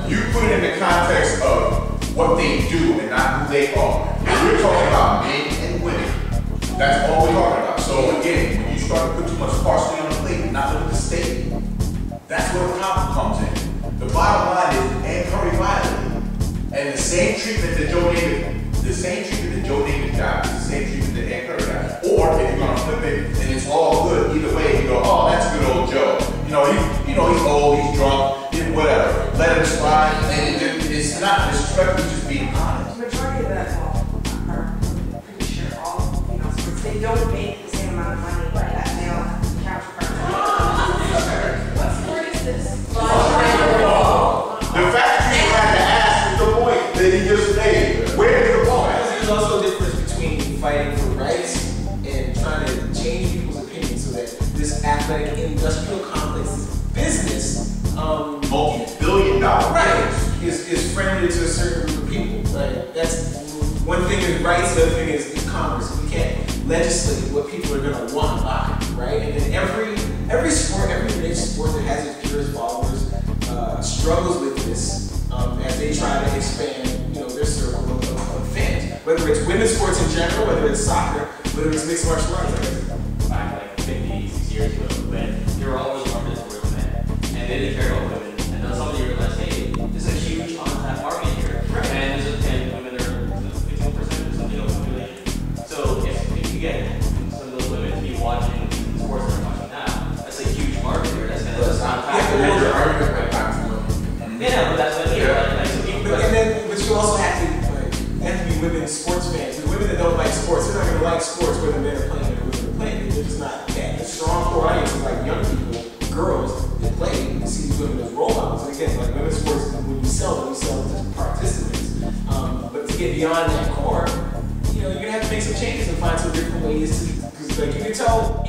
You put it in the context of what they do and not who they are. And we're talking about men and women. That's all we're talking about. So again, when you start to put too much parsley on the plate and not look at the steak, that's where the problem comes in. The bottom line is encourage violently. And the same treatment that Joe David got is the same treatment that Ann got. Or if you're gonna flip it and it's all good, either way you go, oh, that's good old Joe. He's old, he's drunk, whatever. Let him slide, and it's not disrespectful, it's just being honest. The majority of that are pretty sure all female sports, they don't make the same amount of money that male counterparts. What sport is this? The fact that you had to ask is the point that he just made. Where is the point? There's also a difference between fighting for rights and trying to change people's opinions so that this athletic industrial complex business, multi-billion-dollar right, is friendly to a certain group of people. Like that's one thing is rights, the other thing is Congress. We can't legislate what people are gonna want by, right? And then every sport, every niche sport that has its purest followers struggles with this as they try to expand, their circle of fans. Whether it's women's sports in general, whether it's soccer, whether it's mixed martial arts. Back like 50, 60 years ago, when there were always more sports men, and they didn't care about women. And then somebody realized, hey, there's a huge untapped market here, and women are 15% or something of the population. So if you get some of those women to be watching the sports they're watching now, that's a huge market here. That's going to untapped. Yeah, but that's what I mean. But you also have to be women sports fans. The women that don't like sports, they're not going to like sports whether men are playing or women are playing. They're just not that. A strong core audience is like young people, girls that play. You see these women as role models. And again, like women's sports, when you sell them to participants. But to get beyond that core, you're going to have to make some changes and find some different ways to, because like you can tell